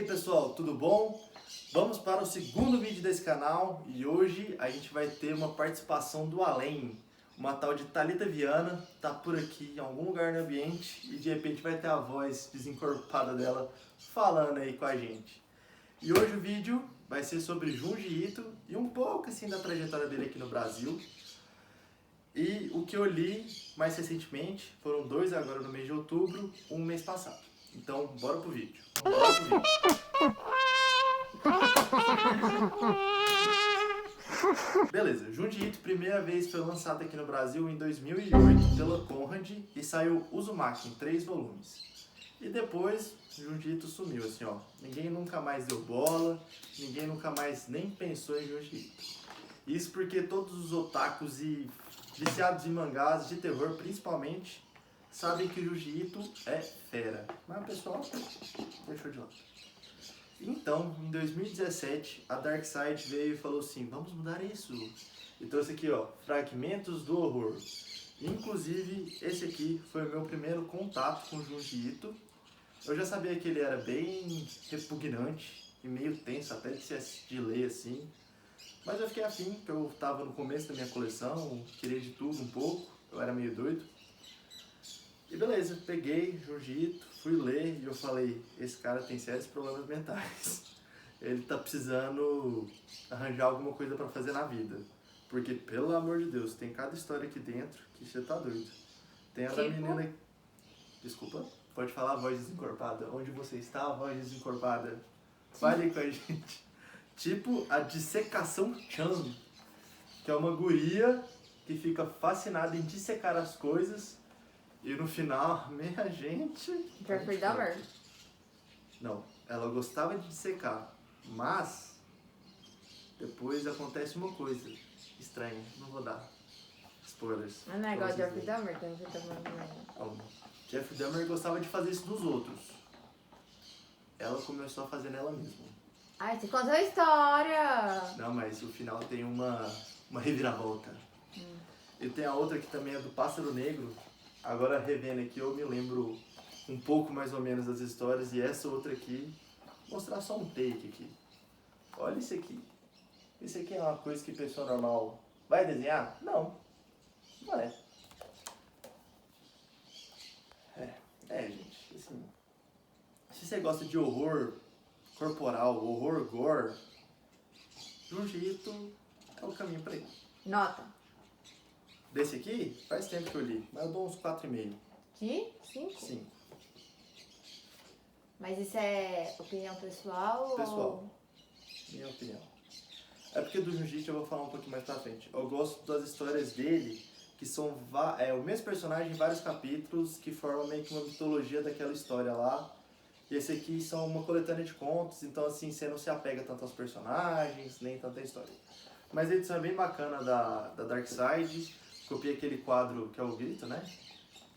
pessoal, tudo bom? Vamos para o segundo vídeo desse canal e hoje a gente vai ter uma participação do além. Uma tal de Thalita Viana tá por aqui em algum lugar no ambiente e de repente vai ter a voz desencorpada dela falando aí com a gente. E hoje o vídeo vai ser sobre Junji Ito e um pouco assim da trajetória dele aqui no Brasil. E o que eu li mais recentemente, foram dois agora no mês de outubro, um mês passado. Então, bora pro vídeo. Beleza, Junji Ito, primeira vez foi lançado aqui no Brasil em 2008 pela Conrad e saiu Uzumaki em 3 volumes. E depois, Junji Ito sumiu, assim ó. Ninguém nunca mais deu bola, ninguém nunca mais nem pensou em Junji Ito. Isso porque todos os otakus e viciados em mangás de terror, principalmente, sabem que o Junji Ito é fera. Mas o pessoal deixou de lado. Então, em 2017, a Dark Side veio e falou assim, vamos mudar isso. E trouxe aqui, ó, Fragmentos do Horror. Inclusive, esse aqui foi o meu primeiro contato com o Junji Ito. Eu já sabia que ele era bem repugnante e meio tenso até de ler assim. Mas eu fiquei afim, porque eu estava no começo da minha coleção, queria de tudo um pouco, eu era meio doido. E beleza, peguei Junji Ito, fui ler e eu falei, esse cara tem sérios problemas mentais. Ele tá precisando arranjar alguma coisa pra fazer na vida. Porque, pelo amor de Deus, tem cada história aqui dentro que você tá doido. Tem a da menina... Desculpa, pode falar a voz desencorpada. Onde você está, a voz desencorpada? Fale com a gente. Tipo a Dissecação Chan, que é uma guria que fica fascinada em dissecar as coisas. E no final, minha gente... Jeffrey Dahmer? Não, ela gostava de dissecar, mas depois acontece uma coisa estranha, não vou dar spoilers. Mas não é igual Jeffrey Dahmer, tem Jeffrey Dahmer não. Jeffrey Dahmer gostava de fazer isso nos outros. Ela começou a fazer nela mesma. Ai, você contou a história! Não, mas o final tem uma reviravolta. E tem a outra que também é do Pássaro Negro. Agora, revendo aqui, eu me lembro um pouco mais ou menos das histórias. E essa outra aqui, vou mostrar só um take aqui. Olha isso aqui. Isso aqui é uma coisa que pessoa normal vai desenhar? Não. Não é. Gente. Assim, se você gosta de horror corporal, horror gore, Junji Ito é o caminho pra ir. Nota. Desse aqui, faz tempo que eu li, mas eu dou uns 4,5. De 5? 5. Mas isso é opinião pessoal? Pessoal. Ou... Minha opinião. É porque do Junji Ito eu vou falar um pouquinho mais pra frente. Eu gosto das histórias dele, que são o mesmo personagem em vários capítulos, que formam meio que uma mitologia daquela história lá. E esse aqui são uma coletânea de contos, então assim, você não se apega tanto aos personagens, nem tanta história. Mas a edição é bem bacana da Dark Side. Copiei aquele quadro que é o Grito, né?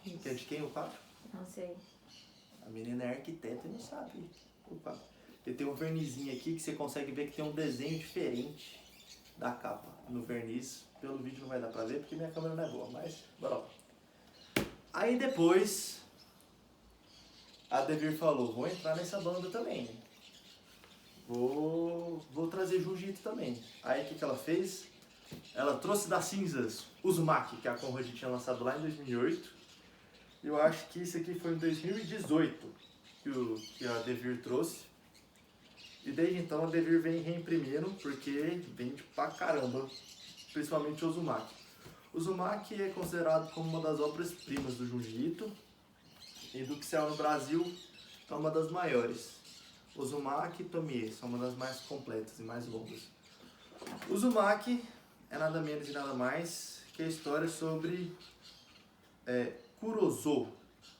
Isso. Que é de quem o quadro? Não sei. A menina é arquiteta e não sabe o quadro. E tem um vernizinho aqui que você consegue ver que tem um desenho diferente da capa no verniz. Pelo vídeo não vai dar pra ver porque minha câmera não é boa, mas bora lá. Aí depois a Devir falou, vou entrar nessa banda também. Vou trazer Junji Ito também. Aí o que ela fez? Ela trouxe das cinzas Uzumaki, que a Conrad tinha lançado lá em 2008. E eu acho que isso aqui foi em 2018 que a Devir trouxe. E desde então a Devir vem reimprimindo, porque vende pra caramba, principalmente o Uzumaki. Uzumaki é considerado como uma das obras-primas do Junji Ito. E do que saiu no Brasil, é uma das maiores. Uzumaki e Tomie são uma das mais completas e mais longas. Uzumaki é nada menos e nada mais que a história sobre Kurozo,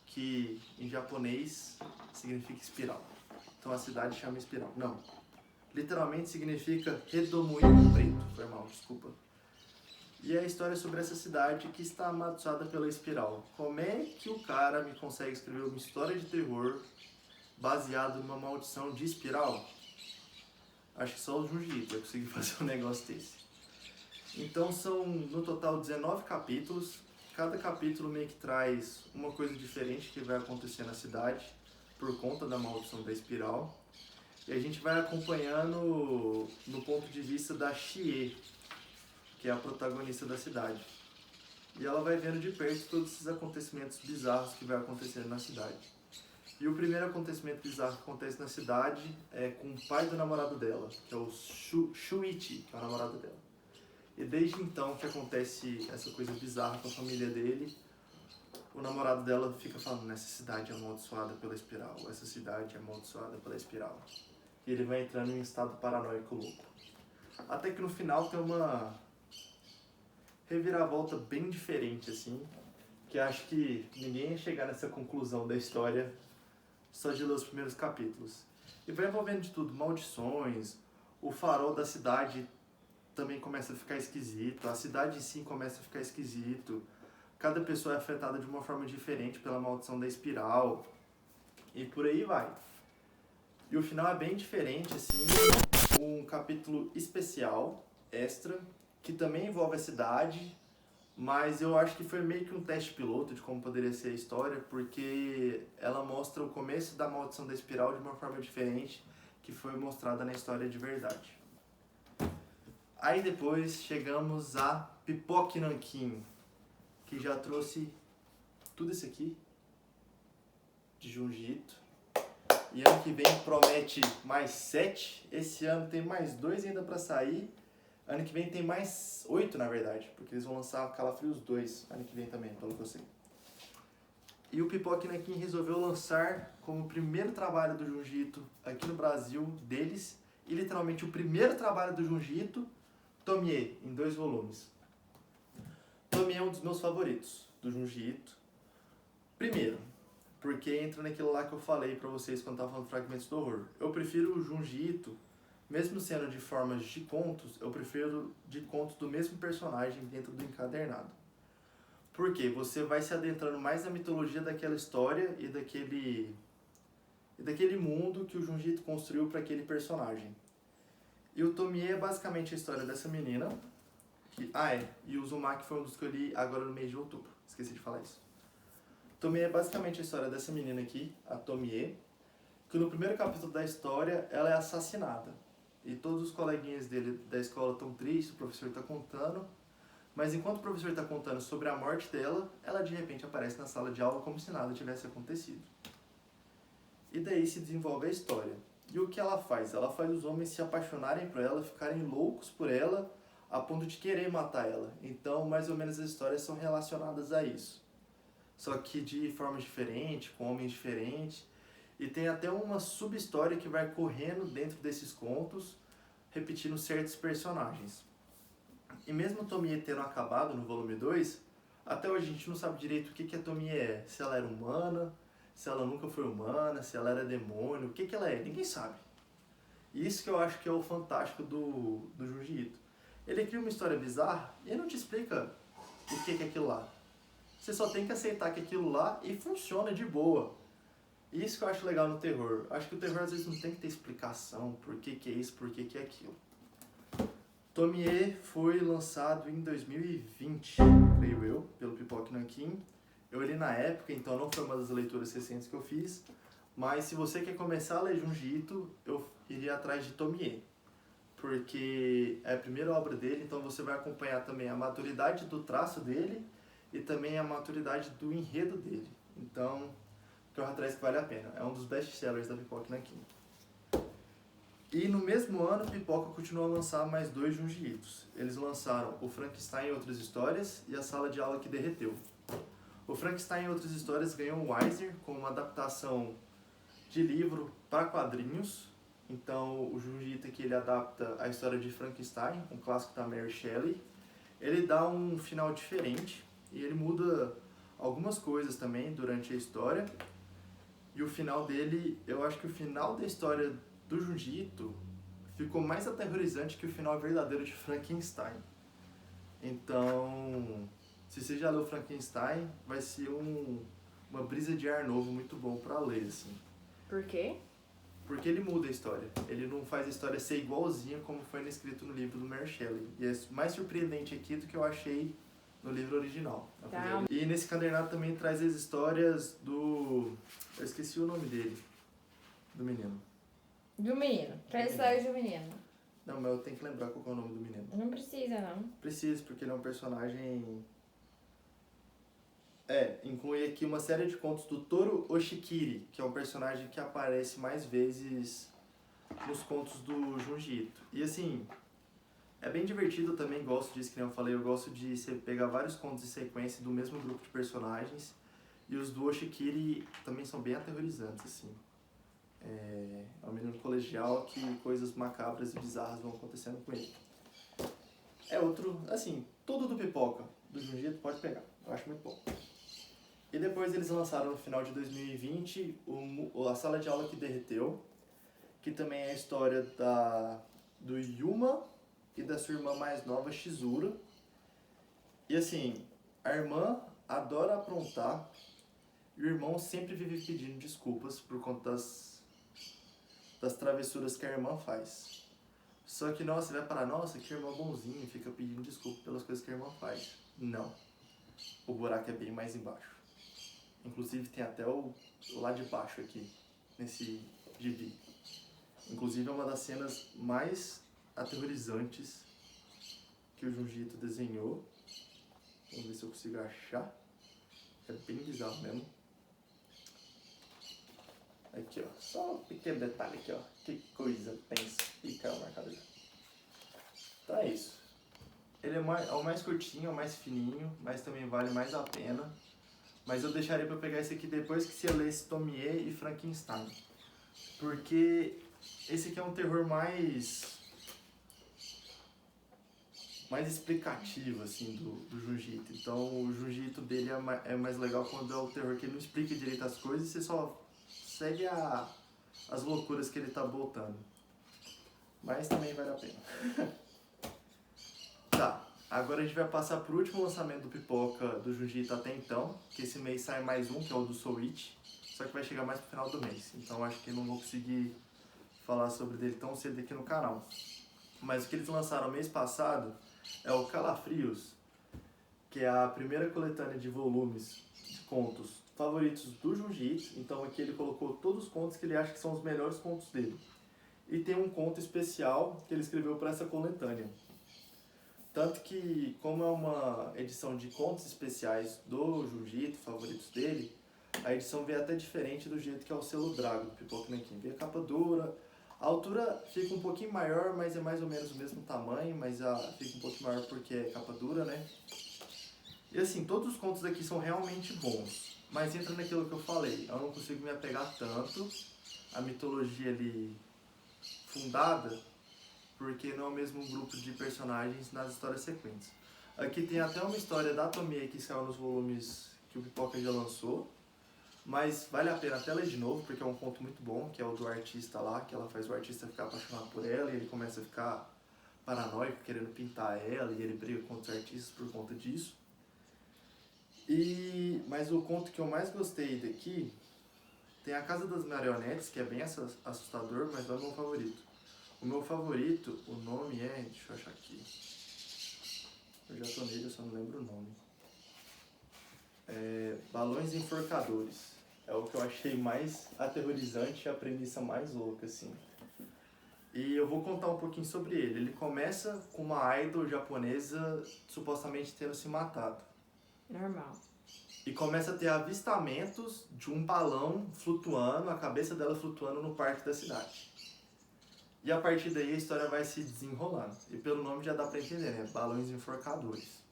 que em japonês significa espiral. Então a cidade chama espiral. Não. Literalmente significa redemoinho preto. Foi mal, desculpa. E é a história sobre essa cidade que está amaldiçoada pela espiral. Como é que o cara me consegue escrever uma história de terror baseado numa maldição de espiral? Acho que só o Junji Ito vai conseguir fazer um negócio desse. Então são no total 19 capítulos. Cada capítulo meio que traz uma coisa diferente que vai acontecer na cidade por conta da maldição da espiral. E a gente vai acompanhando no ponto de vista da Chie, que é a protagonista da cidade. E ela vai vendo de perto todos esses acontecimentos bizarros que vai acontecendo na cidade. E o primeiro acontecimento bizarro que acontece na cidade é com o pai do namorado dela, que é o Shuichi, que é o namorado dela. E desde então que acontece essa coisa bizarra com a família dele, o namorado dela fica falando: nessa cidade é amaldiçoada pela espiral, essa cidade é amaldiçoada pela espiral. E ele vai entrando em um estado paranoico louco. Até que no final tem uma reviravolta bem diferente, assim, que acho que ninguém ia chegar nessa conclusão da história só de ler os primeiros capítulos. E vai envolvendo de tudo, maldições, o farol da cidade também começa a ficar esquisito, a cidade em si começa a ficar esquisito, cada pessoa é afetada de uma forma diferente pela maldição da espiral, e por aí vai. E o final é bem diferente, assim, um capítulo especial, extra, que também envolve a cidade, mas eu acho que foi meio que um teste piloto de como poderia ser a história, porque ela mostra o começo da maldição da espiral de uma forma diferente, que foi mostrada na história de verdade. Aí depois chegamos a Pipoque Nanquim, que já trouxe tudo isso aqui de Junji Ito. E ano que vem promete mais 7. Esse ano tem mais 2 ainda pra sair. Ano que vem tem mais 8, na verdade, porque eles vão lançar Calafrios 2 ano que vem também, pelo que eu sei. E o Pipoque Nanquim resolveu lançar como primeiro trabalho do Junji Ito aqui no Brasil deles, e literalmente o primeiro trabalho do Junji Ito, Tomie, em 2 volumes. Tomie é um dos meus favoritos do Junji Ito. Primeiro, porque entra naquilo lá que eu falei pra vocês quando eu tava falando Fragmentos do Horror. Eu prefiro o Junji Ito, mesmo sendo de formas de contos, eu prefiro de contos do mesmo personagem dentro do encadernado. Porque você vai se adentrando mais na mitologia daquela história e daquele mundo que o Junji Ito construiu para aquele personagem. E o Tomie é basicamente a história dessa menina, e o Uzumaki foi um dos que eu li agora no mês de outubro, esqueci de falar isso. Tomie é basicamente a história dessa menina aqui, a Tomie, que no primeiro capítulo da história ela é assassinada. E todos os coleguinhas dele da escola estão tristes, o professor está contando, mas enquanto o professor está contando sobre a morte dela, ela de repente aparece na sala de aula como se nada tivesse acontecido. E daí se desenvolve a história. E o que ela faz? Ela faz os homens se apaixonarem por ela, ficarem loucos por ela, a ponto de querer matar ela. Então, mais ou menos as histórias são relacionadas a isso. Só que de formas diferentes, com homens diferentes. E tem até uma sub-história que vai correndo dentro desses contos, repetindo certos personagens. E mesmo Tomie tendo acabado no volume 2, até hoje a gente não sabe direito o que a Tomie é. Se ela era humana, se ela nunca foi humana, se ela era demônio, o que ela é, ninguém sabe. E isso que eu acho que é o fantástico do Junji Ito. Ele cria uma história bizarra e não te explica o que é aquilo lá. Você só tem que aceitar que aquilo lá e funciona de boa. E isso que eu acho legal no terror. Acho que o terror às vezes não tem que ter explicação, por que é isso, por que é aquilo. Tomie foi lançado em 2020, creio eu, pelo Pipoque Nanquim. Eu li na época, então não foi uma das leituras recentes que eu fiz. Mas se você quer começar a ler Junji Ito, eu iria atrás de Tomie. Porque é a primeira obra dele, então você vai acompanhar também a maturidade do traço dele e também a maturidade do enredo dele. Então, corre atrás que vale a pena. É um dos best-sellers da Pipoque Nanquim. E no mesmo ano, Pipoca continuou a lançar mais 2 Junji Itos. Eles lançaram o Frankenstein e Outras Histórias e a Sala de Aula que Derreteu. O Frankenstein e Outras Histórias ganhou um Eisner com uma adaptação de livro para quadrinhos. Então, o Junji Ito aqui ele adapta a história de Frankenstein, um clássico da Mary Shelley. Ele dá um final diferente e ele muda algumas coisas também durante a história. E o final dele, eu acho que o final da história do Junji Ito ficou mais aterrorizante que o final verdadeiro de Frankenstein. Então, se você já leu Frankenstein, vai ser uma brisa de ar novo muito bom pra ler, assim. Por quê? Porque ele muda a história. Ele não faz a história ser igualzinha como foi escrito no livro do Mary Shelley. E é mais surpreendente aqui do que eu achei no livro original. Tá. E nesse encadernado também traz as histórias do... Eu esqueci o nome dele. Do menino. Do menino. Pra história do menino. Não, mas eu tenho que lembrar qual que é o nome do menino. Não precisa, não. Preciso, porque ele é um personagem... inclui aqui uma série de contos do Toru Oshikiri, que é um personagem que aparece mais vezes nos contos do Junji Ito. E assim, é bem divertido, eu também gosto disso, que nem eu falei, eu gosto de pegar vários contos em sequência do mesmo grupo de personagens, e os do Oshikiri também são bem aterrorizantes, assim. É um menino colegial que coisas macabras e bizarras vão acontecendo com ele. É outro, assim, tudo do Pipoca, do Junji Ito, pode pegar, eu acho muito bom. E depois eles lançaram no final de 2020 A Sala de Aula que Derreteu, que também é a história do Yuma e da sua irmã mais nova, Shizura. E assim, a irmã adora aprontar e o irmão sempre vive pedindo desculpas por conta das travessuras que a irmã faz. Só que, nossa, você vai parar, nossa, que irmão bonzinho, fica pedindo desculpa pelas coisas que a irmã faz. Não. O buraco é bem mais embaixo. Inclusive tem até o lá de baixo aqui, nesse gibi. Inclusive é uma das cenas mais aterrorizantes que o Junji Ito desenhou. Vamos ver se eu consigo achar. É bem bizarro mesmo. Aqui, ó. Só um pequeno detalhe aqui, ó. Que coisa tensa. E caiu o marcador. Então é isso. Ele é o mais curtinho, é o mais fininho, mas também vale mais a pena. Mas eu deixaria pra pegar esse aqui depois que você lesse Tomie e Frankenstein. Porque esse aqui é um terror mais explicativo, assim, do Junji Ito. Então o Junji Ito dele é mais legal quando é o terror que ele não explica direito as coisas e você só segue as loucuras que ele tá botando. Mas também vale a pena. Tá, agora a gente vai passar pro último lançamento do Pipoca do Junji Ito até então, que esse mês sai mais um, que é o do Soul Eat, só que vai chegar mais pro final do mês, então acho que não vou conseguir falar sobre dele tão cedo aqui no canal. Mas o que eles lançaram mês passado é o Calafrios, que é a primeira coletânea de volumes de contos favoritos do Junji Ito, então aqui ele colocou todos os contos que ele acha que são os melhores contos dele. E tem um conto especial que ele escreveu para essa coletânea. Tanto que, como é uma edição de contos especiais do Junji Ito, favoritos dele, a edição vem até diferente do jeito que é o selo Drago do Pipoca Nanquim. Vem a capa dura, a altura fica um pouquinho maior, mas é mais ou menos o mesmo tamanho, mas fica um pouquinho maior porque é capa dura, né? E assim, todos os contos aqui são realmente bons, mas entra naquilo que eu falei, eu não consigo me apegar tanto à mitologia ali fundada, porque não é o mesmo grupo de personagens nas histórias sequentes. Aqui tem até uma história da Tomie que saiu nos volumes que o Pipoca já lançou, mas vale a pena até ler de novo, porque é um conto muito bom, que é o do artista lá, que ela faz o artista ficar apaixonado por ela, e ele começa a ficar paranoico, querendo pintar ela, e ele briga com outros artistas por conta disso. Mas o conto que eu mais gostei daqui tem A Casa das Marionetes, que é bem assustador, mas não é o meu favorito. O meu favorito, o nome é... deixa eu achar aqui. Eu já tô nele, eu só não lembro o nome. Balões Enforcadores. É o que eu achei mais aterrorizante e a premissa mais louca, assim. E eu vou contar um pouquinho sobre ele. Ele começa com uma idol japonesa supostamente tendo se matado. Normal. E começa a ter avistamentos de um balão flutuando, a cabeça dela flutuando no parque da cidade. E a partir daí a história vai se desenrolando. E pelo nome já dá pra entender, né? Balões Enforcadores.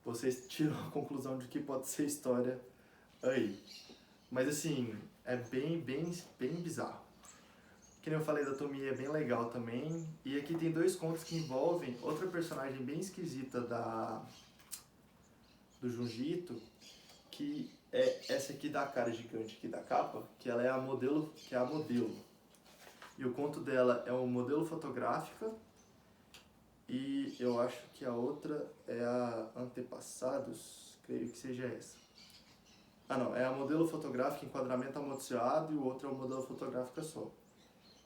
Vocês tiram a conclusão de que pode ser história aí. Mas assim, é bem bizarro. Que nem eu falei da Tomie, é bem legal também. E aqui tem dois contos que envolvem outra personagem bem esquisita do Junji Ito, que é essa aqui da cara gigante aqui da capa, que ela é a modelo, E o conto dela é um modelo fotográfica, e eu acho que a outra é a Antepassados, creio que seja essa. Ah não, é a modelo fotográfica enquadramento amaldiçoado e o outro é o modelo fotográfica só.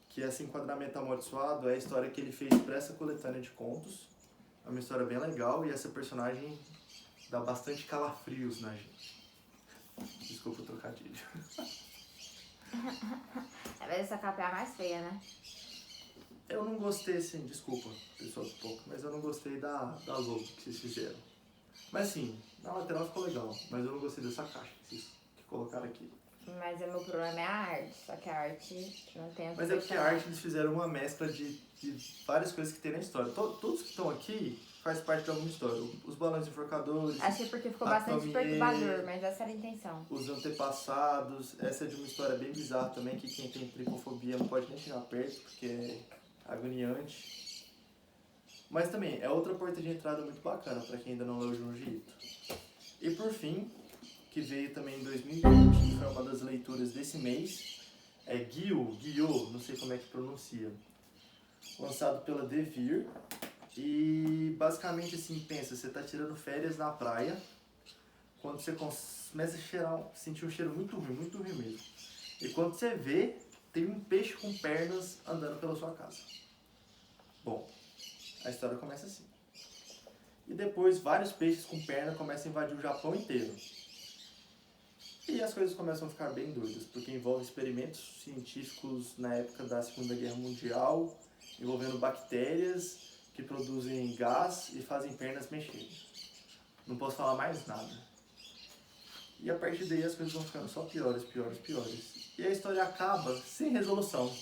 Que esse enquadramento amaldiçoado é a história que ele fez para essa coletânea de contos. É uma história bem legal e essa personagem dá bastante calafrios na gente. Desculpa o trocadilho. Às vezes essa capa é a mais feia, né? Eu não gostei, assim, desculpa, pessoal, um pouco, mas eu não gostei da logo que vocês fizeram. Mas assim, na lateral ficou legal, mas eu não gostei dessa caixa que colocaram aqui. Mas o meu problema é a arte, só que a arte não tem o que Mas é porque a questionar. arte eles fizeram uma mescla de várias coisas que tem na história. Todos que estão aqui faz parte de alguma história. Os balões enforcadores, Acho que é porque ficou a bastante Tomie, perturbador, mas essa era a intenção. os antepassados. Essa é de uma história bem bizarra também, que quem tem tripofobia não pode nem chegar perto, porque é agoniante. Mas também é outra porta de entrada muito bacana para quem ainda não leu Junji Ito. E por fim, que veio também em 2020, que foi uma das leituras desse mês, é Gyo, não sei como é que pronuncia, lançado pela Devir. E basicamente assim, pensa, você tá tirando férias na praia, quando você começa a sentir um cheiro muito ruim mesmo. E quando você vê, tem um peixe com pernas andando pela sua casa. Bom, a história começa assim. E depois vários peixes com perna começam a invadir o Japão inteiro. E as coisas começam a ficar bem doidas, porque envolve experimentos científicos na época da Segunda Guerra Mundial, envolvendo bactérias que produzem gás e fazem pernas mexerem. Não posso falar mais nada. E a partir daí as coisas vão ficando só piores. E a história acaba sem resolução.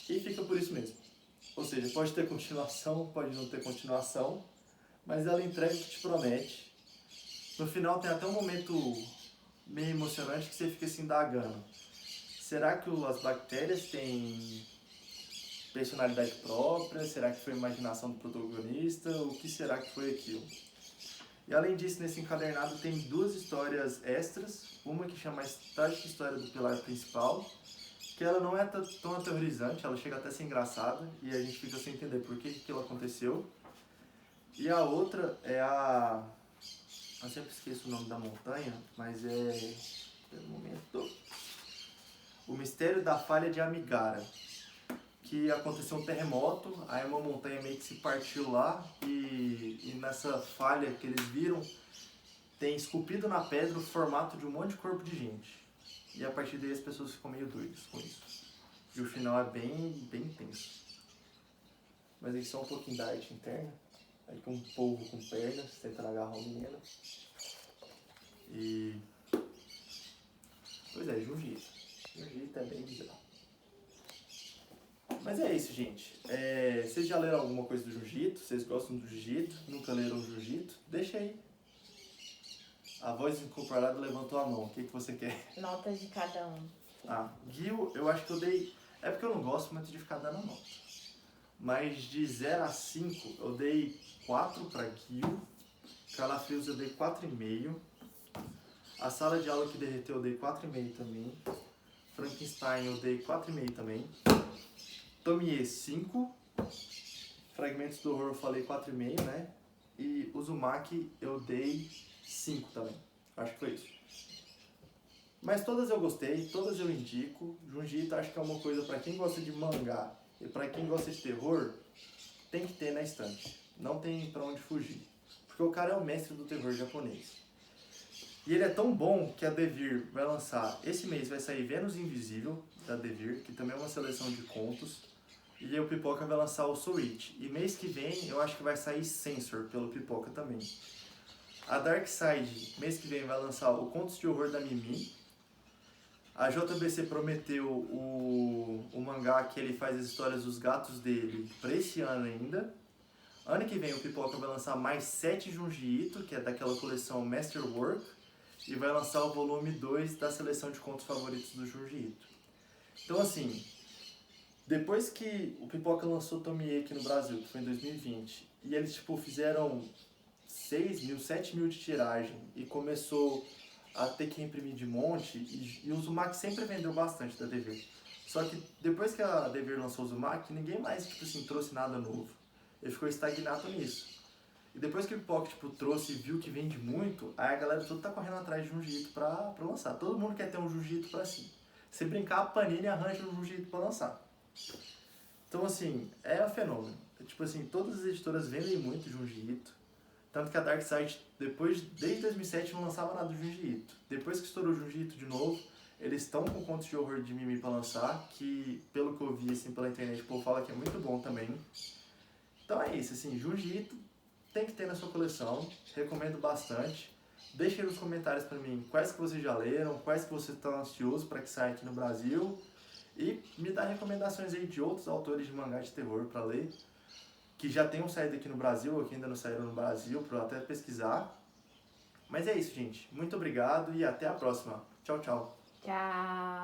E fica por isso mesmo. Ou seja, pode ter continuação, pode não ter continuação, mas ela entrega o que te promete. No final tem até um momento meio emocionante que você fica se indagando. Será que as bactérias têm personalidade própria? Será que foi a imaginação do protagonista? O que será que foi aquilo? E além disso, nesse encadernado tem duas histórias extras. Uma que chama A Trágica História do Pilar Principal, que ela não é tão aterrorizante, ela chega até a ser engraçada e a gente fica sem entender por que aquilo aconteceu. E a outra é a... Eu sempre esqueço o nome da montanha, mas é... Pelo momento... O Mistério da Falha de Amigara. Que aconteceu um terremoto, aí uma montanha meio que se partiu lá e nessa falha que eles viram, tem esculpido na pedra o formato de um monte de corpo de gente. E a partir daí as pessoas ficam meio doidas com isso. E o final é bem tenso. Mas aí só um pouquinho da arte interna. Aí com um polvo com pernas, tentando agarrar o menino. E... Pois é, Junji Ito é bem bizarro. Mas é isso, gente. Vocês já leram alguma coisa do Jiu-Jitsu? Vocês gostam do Jiu-Jitsu? Nunca leram o Jiu-Jitsu? Deixa aí. A voz incorporada levantou a mão. O que você quer? Notas de cada um. Gil, eu acho que eu dei... É porque eu não gosto muito de ficar dando nota. Mas de 0 a 5, eu dei 4 pra Gil. Calafrios eu dei 4,5. A Sala de Aula que Derreteu eu dei 4,5 também. Frankenstein eu dei 4,5 também. Tomie 5, Fragmentos do Horror eu falei 4,5, né? E Uzumaki eu dei 5 também. Acho que foi isso. Mas todas eu gostei, todas eu indico. Junji Ito acho que é uma coisa pra quem gosta de mangá e pra quem gosta de terror, tem que ter na estante. Não tem pra onde fugir. Porque o cara é o mestre do terror japonês. E ele é tão bom que a Devir vai lançar, esse mês vai sair Vênus Invisível, da Devir, que também é uma seleção de contos. E o Pipoca vai lançar o Soul It. E mês que vem eu acho que vai sair Censor pelo Pipoca também. A Dark Side, mês que vem, vai lançar o Contos de Horror da Mimi. A JBC prometeu o mangá que ele faz as histórias dos gatos dele pra esse ano ainda. Ano que vem o Pipoca vai lançar mais 7 Junji Ito, que é daquela coleção Masterwork. E vai lançar o volume 2 da seleção de contos favoritos do Junji Ito. Então assim... Depois que o Pipoca lançou Tomie aqui no Brasil, que foi em 2020, e eles fizeram 6 mil, 7 mil de tiragem e começou a ter que imprimir de monte, e o Uzumaki sempre vendeu bastante da Devir. Só que depois que a Devir lançou o Uzumaki, ninguém mais trouxe nada novo. Ele ficou estagnado nisso. E depois que o Pipoca trouxe e viu que vende muito, aí a galera toda tá correndo atrás de Junji Ito pra lançar. Todo mundo quer ter um Junji Ito pra si. Se brincar, a Panini arranja um Junji Ito pra lançar. Então, assim, é um fenômeno. Tipo assim, todas as editoras vendem muito Junji Ito. Tanto que a Dark Side, desde 2007, não lançava nada do Junji Ito. Depois que estourou o Junji Ito de novo, Eles estão com contos de horror de Mimi pra lançar, que pelo que eu vi assim, pela internet, o povo fala que é muito bom também. Então é isso, assim, Jiu-Jitsu tem que ter na sua coleção, recomendo bastante. Deixem nos comentários pra mim quais que vocês já leram, quais que vocês estão ansiosos para que saia aqui no Brasil. E me dá recomendações aí de outros autores de mangá de terror pra ler, que já tenham saído aqui no Brasil, ou que ainda não saíram no Brasil, pra eu até pesquisar. Mas é isso, gente. Muito obrigado e até a próxima. Tchau, tchau. Tchau.